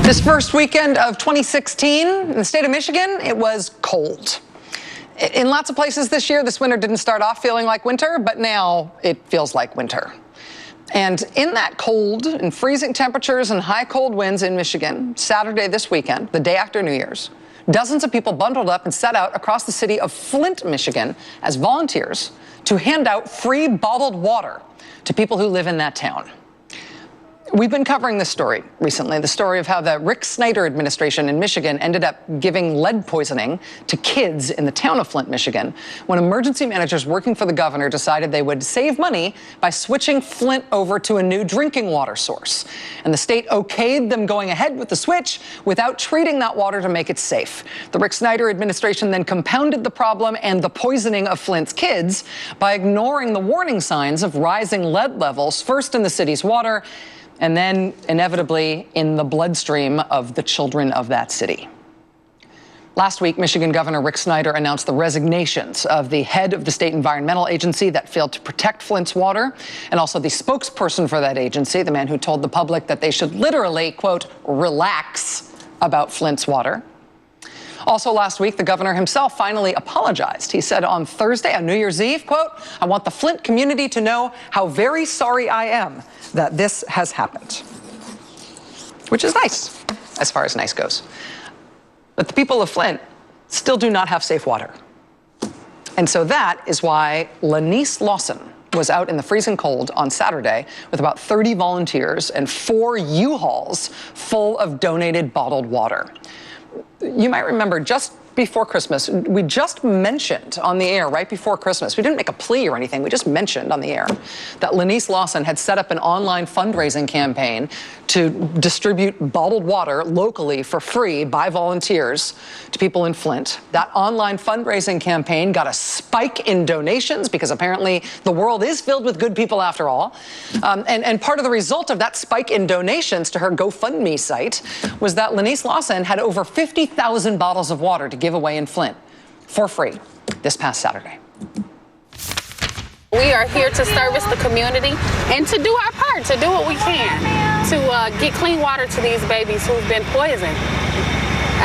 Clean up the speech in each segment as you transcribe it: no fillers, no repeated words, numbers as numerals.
This first weekend of 2016 in the state of Michigan, it was cold. In lots of places this year, this winter didn't start off feeling like winter, but now it feels like winter. And in that cold and freezing temperatures and high cold winds in Michigan, Saturday this weekend, the day after New Year's, dozens of people bundled up and set out across the city of Flint, Michigan, as volunteers to hand out free bottled water to people who live in that town. We've been covering this story recently, the story of how the Snyder administration in Michigan ended up giving lead poisoning to kids in the town of Flint, Michigan, when emergency managers working for the governor decided they would save money by switching Flint over to a new drinking water source. And the state okayed them going ahead with the switch without treating that water to make it safe. The Snyder administration then compounded the problem and the poisoning of Flint's kids by ignoring the warning signs of rising lead levels, first in the city's water, and then inevitably in the bloodstream of the children of that city. Last week, Michigan Governor Snyder announced the resignations of the head of the state environmental agency that failed to protect Flint's water, and also the spokesperson for that agency, the man who told the public that they should literally, quote, relax about Flint's water. Also last week, the governor himself finally apologized. He said on Thursday, on New Year's Eve, quote, "I want the Flint community to know how very sorry I am that this has happened." Which is nice, as far as nice goes. But the people of Flint still do not have safe water. And so that is why Lanice Lawson was out in the freezing cold on Saturday with about 30 volunteers and 4 U-Hauls full of donated bottled water. You might remember just before Christmas, we just mentioned on the air right before Christmas, we didn't make a plea or anything, we just mentioned on the air that Lanice Lawson had set up an online fundraising campaign to distribute bottled water locally for free by volunteers to people in Flint. That online fundraising campaign got a spike in donations because apparently the world is filled with good people after all. And part of the result of that spike in donations to her GoFundMe site was that Lanice Lawson had over 50,000 bottles of water to give away in Flint for free this past Saturday. We are here to service the community and to do our part, to do what we can to get clean water to these babies who've been poisoned.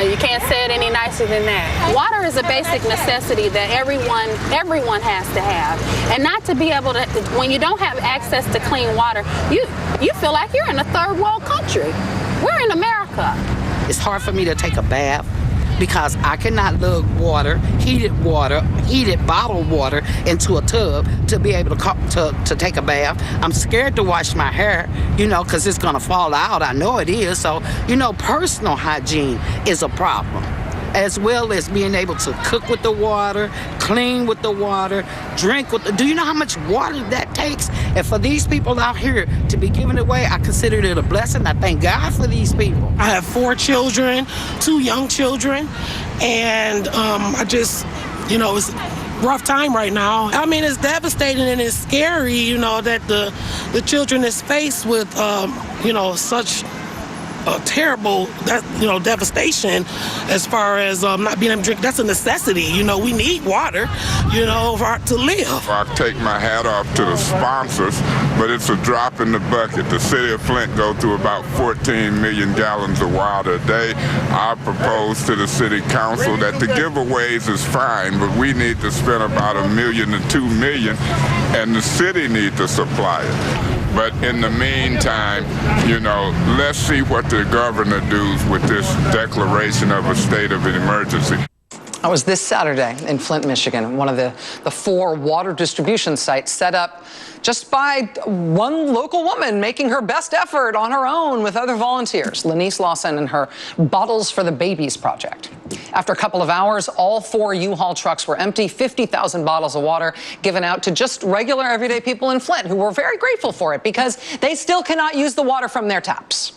You can't say it any nicer than that. Water is a basic necessity that everyone has to have. And not to be able to, when you don't have access to clean water, you feel like you're in a third world country. We're in America. It's hard for me to take a bath because I cannot lug heated bottled water into a tub to be able to take a bath. I'm scared to wash my hair, because it's gonna fall out. I know it is. So, personal hygiene is a problem, as well as being able to cook with the water, clean with the water, drink with the, do you know how much water that takes? And for these people out here to be giving it away, I consider it a blessing. I thank God for these people. I have 4 children, 2 young children, and I just, it's a rough time right now. I mean, it's devastating and it's scary, that the children is faced with, such terrible, devastation as far as not being able to drink. That's a necessity. We need water, to live. I take my hat off to the sponsors, but it's a drop in the bucket. The city of Flint goes through about 14 million gallons of water a day. I propose to the city council that the giveaways is fine, but we need to spend about $1 million to $2 million, and the city needs to supply it. But in the meantime, let's see what the governor does with this declaration of a state of an emergency. That was this Saturday in Flint, Michigan, one of the 4 water distribution sites set up just by one local woman making her best effort on her own with other volunteers, Lanice Lawson and her Bottles for the Babies project. After a couple of hours, all 4 U-Haul trucks were empty, 50,000 bottles of water given out to just regular everyday people in Flint who were very grateful for it because they still cannot use the water from their taps.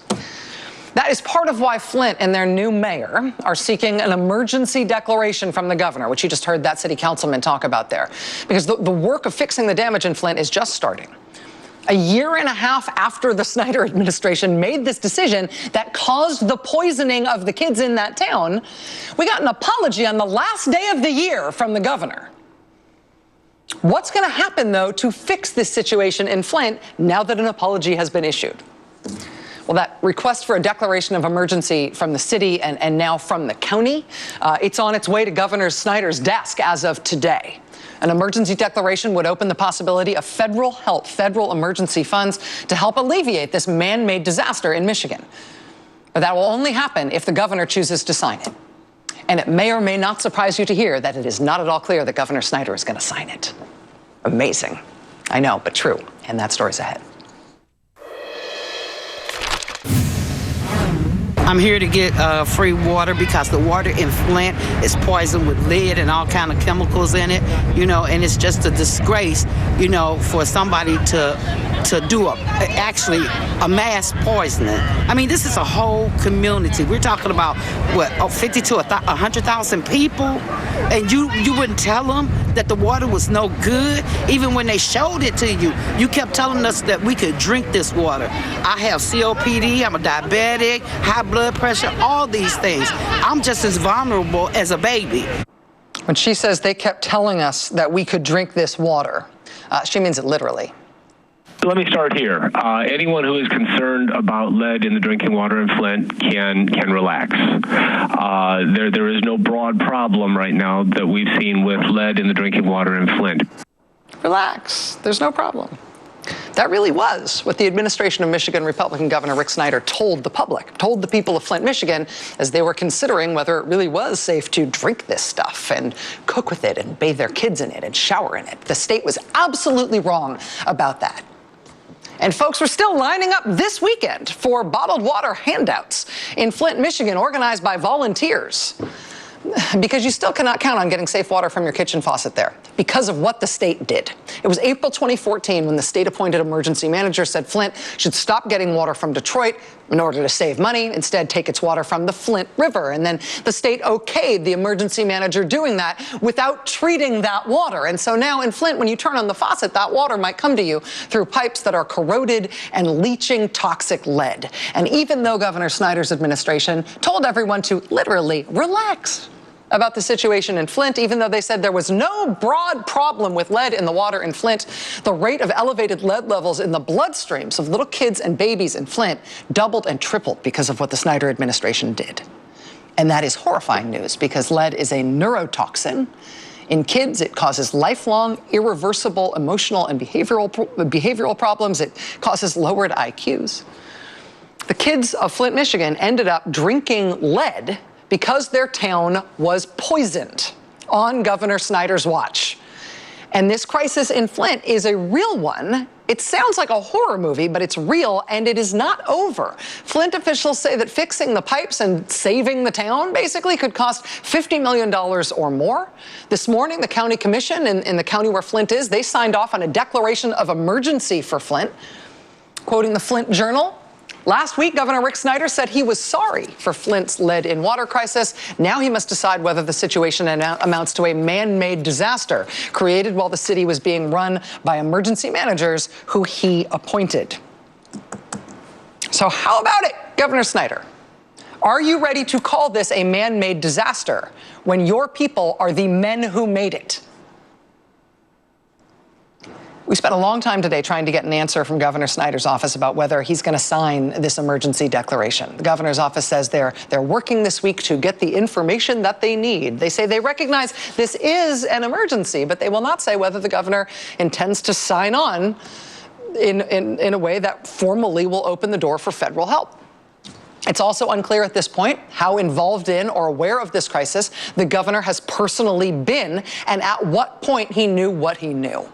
That is part of why Flint and their new mayor are seeking an emergency declaration from the governor, which you just heard that city councilman talk about there. Because the work of fixing the damage in Flint is just starting. A year and a half after the Snyder administration made this decision that caused the poisoning of the kids in that town, we got an apology on the last day of the year from the governor. What's going to happen, though, to fix this situation in Flint now that an apology has been issued? Well, that request for a declaration of emergency from the city and now from the county, it's on its way to Governor Snyder's desk as of today. An emergency declaration would open the possibility of federal help, federal emergency funds to help alleviate this man-made disaster in Michigan. But that will only happen if the governor chooses to sign it. And it may or may not surprise you to hear that it is not at all clear that Governor Snyder is going to sign it. Amazing. I know, but true. And that story's ahead. I'm here to get free water because the water in Flint is poisoned with lead and all kind of chemicals in it, you know, and it's just a disgrace, you know, for somebody to do actually a mass poisoning. I mean, this is a whole community. We're talking about, what, 50 to 100,000 people, and you wouldn't tell them that the water was no good? Even when they showed it to you, you kept telling us that we could drink this water. I have COPD, I'm a diabetic, high blood pressure, all these things. I'm just as vulnerable as a baby. When she says they kept telling us that we could drink this water, she means it literally. Let me start here. Anyone who is concerned about lead in the drinking water in Flint can relax. There is no broad problem right now that we've seen with lead in the drinking water in Flint. Relax. There's no problem. That really was what the administration of Michigan Republican Governor Rick Snyder told the public, told the people of Flint, Michigan, as they were considering whether it really was safe to drink this stuff and cook with it and bathe their kids in it and shower in it. The state was absolutely wrong about that. And folks were still lining up this weekend for bottled water handouts in Flint, Michigan, organized by volunteers. Because you still cannot count on getting safe water from your kitchen faucet there because of what the state did. It was April 2014 when the state-appointed emergency manager said Flint should stop getting water from Detroit in order to save money, instead take its water from the Flint River. And then the state okayed the emergency manager doing that without treating that water. And so now in Flint, when you turn on the faucet, that water might come to you through pipes that are corroded and leaching toxic lead. And even though Governor Snyder's administration told everyone to literally relax about the situation in Flint, even though they said there was no broad problem with lead in the water in Flint, the rate of elevated lead levels in the bloodstreams of little kids and babies in Flint doubled and tripled because of what the Snyder administration did. And that is horrifying news because lead is a neurotoxin. In kids, it causes lifelong, irreversible emotional and behavioral problems. It causes lowered IQs. The kids of Flint, Michigan ended up drinking lead because their town was poisoned on Governor Snyder's watch. And this crisis in Flint is a real one. It sounds like a horror movie, but it's real, and it is not over. Flint officials say that fixing the pipes and saving the town basically could cost $50 million or more. This morning, the county commission in the county where Flint is, they signed off on a declaration of emergency for Flint. Quoting the Flint Journal, last week, Governor Rick Snyder said he was sorry for Flint's lead in water crisis. Now he must decide whether the situation amounts to a man-made disaster created while the city was being run by emergency managers who he appointed. So how about it, Governor Snyder? Are you ready to call this a man-made disaster when your people are the men who made it? We spent a long time today trying to get an answer from Governor Snyder's office about whether he's going to sign this emergency declaration. The governor's office says they're working this week to get the information that they need. They say they recognize this is an emergency, but they will not say whether the governor intends to sign on in a way that formally will open the door for federal help. It's also unclear at this point how involved in or aware of this crisis the governor has personally been and at what point he knew what he knew.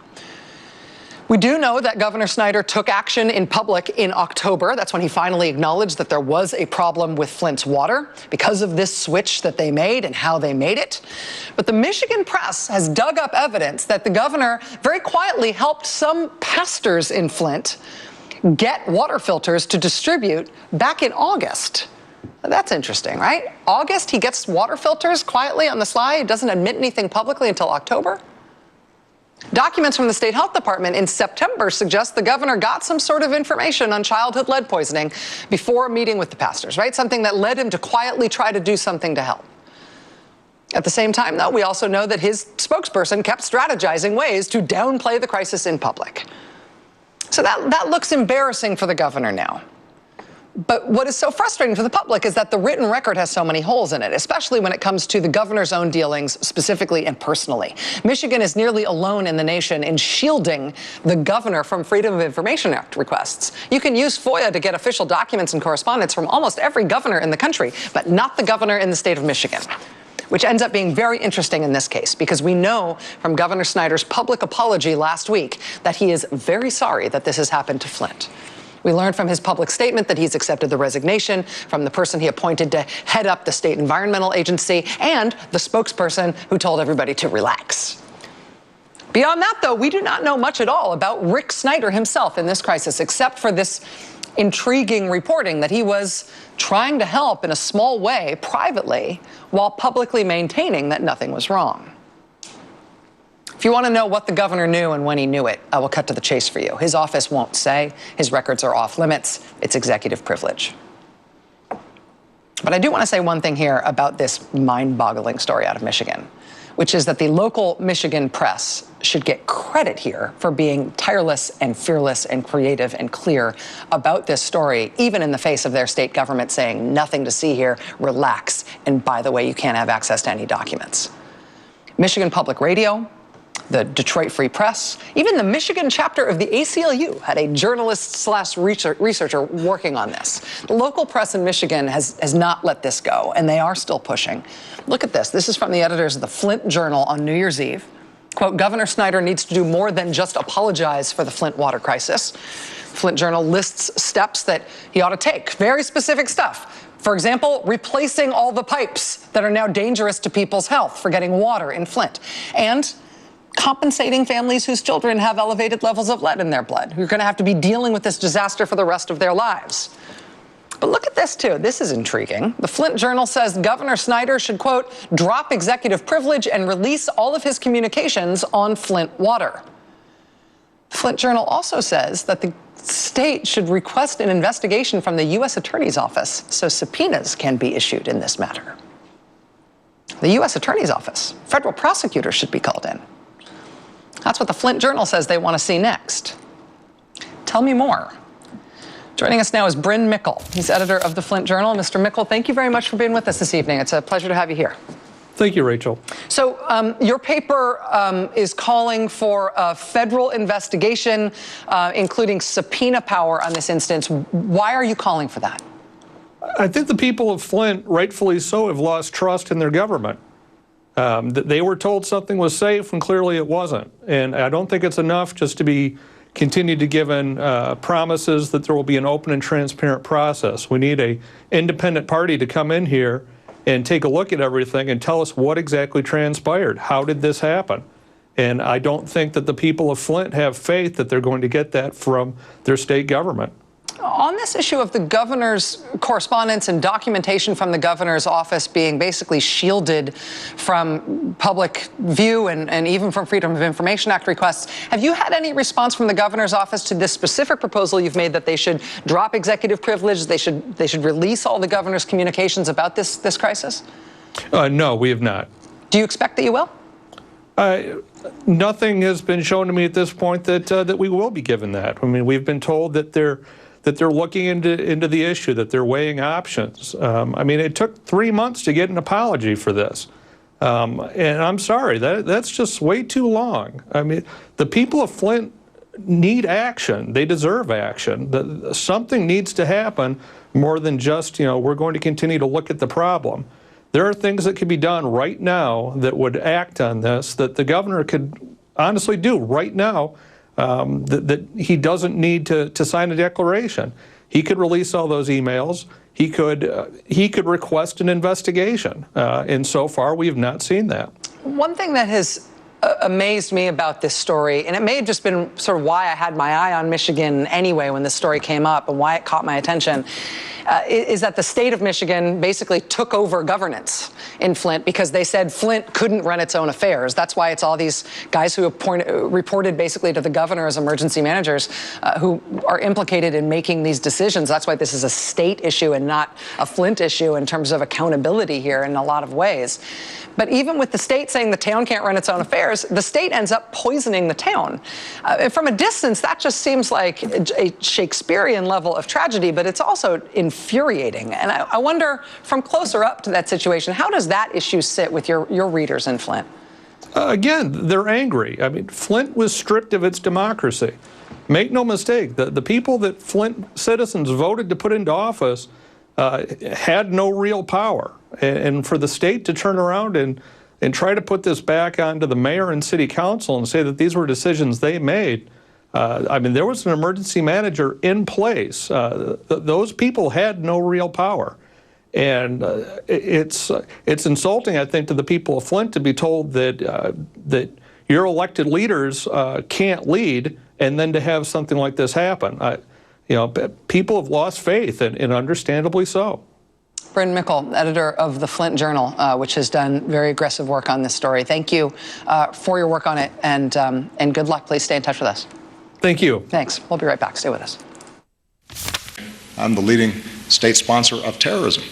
We do know that Governor Snyder took action in public in October. That's when he finally acknowledged that there was a problem with Flint's water because of this switch that they made and how they made it. But the Michigan press has dug up evidence that the governor very quietly helped some pastors in Flint get water filters to distribute back in August. That's interesting, right? August, he gets water filters quietly on the sly. He doesn't admit anything publicly until October. Documents from the state health department in September suggest the governor got some sort of information on childhood lead poisoning before a meeting with the pastors, right? Something that led him to quietly try to do something to help. At the same time, though, we also know that his spokesperson kept strategizing ways to downplay the crisis in public. So that looks embarrassing for the governor now. But what is so frustrating for the public is that the written record has so many holes in it, especially when it comes to the governor's own dealings specifically and personally. Michigan is nearly alone in the nation in shielding the governor from Freedom of Information Act requests. You can use FOIA to get official documents and correspondence from almost every governor in the country, but not the governor in the state of Michigan, which ends up being very interesting in this case because we know from Governor Snyder's public apology last week that he is very sorry that this has happened to Flint. We learned from his public statement that he's accepted the resignation from the person he appointed to head up the state environmental agency and the spokesperson who told everybody to relax. Beyond that, though, we do not know much at all about Rick Snyder himself in this crisis, except for this intriguing reporting that he was trying to help in a small way privately while publicly maintaining that nothing was wrong. If you want to know what the governor knew and when he knew it, I will cut to the chase for you. His office won't say. His records are off limits. It's executive privilege. But I do want to say one thing here about this mind-boggling story out of Michigan, which is that the local Michigan press should get credit here for being tireless and fearless and creative and clear about this story, even in the face of their state government saying nothing to see here, relax, and by the way, you can't have access to any documents. Michigan Public Radio, the Detroit Free Press, even the Michigan chapter of the ACLU had a journalist/researcher working on this. The local press in Michigan has not let this go, and they are still pushing. Look at this. This is from the editors of the Flint Journal on New Year's Eve. Quote, Governor Snyder needs to do more than just apologize for the Flint water crisis. Flint Journal lists steps that he ought to take, very specific stuff. For example, replacing all the pipes that are now dangerous to people's health for getting water in Flint, and compensating families whose children have elevated levels of lead in their blood, who are going to have to be dealing with this disaster for the rest of their lives. But look at this, too. This is intriguing. The Flint Journal says Governor Snyder should, quote, drop executive privilege and release all of his communications on Flint water. The Flint Journal also says that the state should request an investigation from the U.S. Attorney's Office so subpoenas can be issued in this matter. The U.S. Attorney's Office, federal prosecutors should be called in. That's what the Flint Journal says they want to see next. Tell me more. Joining us now is Bryn Mickle. He's editor of the Flint Journal. Mr. Mickle, thank you very much for being with us this evening. It's a pleasure to have you here. Thank you, Rachel. So your paper is calling for a federal investigation, including subpoena power on this instance. Why are you calling for that? I think the people of Flint, rightfully so, have lost trust in their government. They were told something was safe when clearly it wasn't. And I don't think it's enough just to be continued to given promises that there will be an open and transparent process. We need an independent party to come in here and take a look at everything and tell us what exactly transpired. How did this happen? And I don't think that the people of Flint have faith that they're going to get that from their state government. On this issue of the governor's correspondence and documentation from the governor's office being basically shielded from public view and even from Freedom of Information Act requests, have you had any response from the governor's office to this specific proposal you've made that they should drop executive privilege, they should release all the governor's communications about this crisis? No, we have not. Do you expect that you will? Nothing has been shown to me at this point that we will be given that. I mean, we've been told that they're looking into the issue, that they're weighing options. I mean, it took 3 months to get an apology for this. And I'm sorry, that's just way too long. I mean, the people of Flint need action. They deserve action. Something needs to happen more than just, we're going to continue to look at the problem. There are things that could be done right now that would act on this, that the governor could honestly do right now, that he doesn't need to sign a declaration. He could release all those emails. He could request an investigation. And so far, we have not seen that. One thing that has amazed me about this story, and it may have just been sort of why I had my eye on Michigan anyway when this story came up and why it caught my attention, is that the state of Michigan basically took over governance in Flint because they said Flint couldn't run its own affairs. That's why it's all these guys who reported basically to the governor as emergency managers who are implicated in making these decisions. That's why this is a state issue and not a Flint issue in terms of accountability here in a lot of ways. But even with the state saying the town can't run its own affairs, fires, the state ends up poisoning the town. From a distance, that just seems like a Shakespearean level of tragedy, but it's also infuriating. And I wonder, from closer up to that situation, how does that issue sit with your readers in Flint? Again, they're angry. I mean, Flint was stripped of its democracy. Make no mistake, the people that Flint citizens voted to put into office had no real power. And for the state to turn around and try to put this back onto the mayor and city council and say that these were decisions they made, I mean, there was an emergency manager in place. Those people had no real power. And it's insulting, I think, to the people of Flint to be told that your elected leaders can't lead, and then to have something like this happen. You know, people have lost faith, and understandably so. Bryn Mickle, editor of the Flint Journal, which has done very aggressive work on this story. Thank you for your work on it, and good luck. Please stay in touch with us. Thank you. Thanks. We'll be right back. Stay with us. I'm the leading state sponsor of terrorism.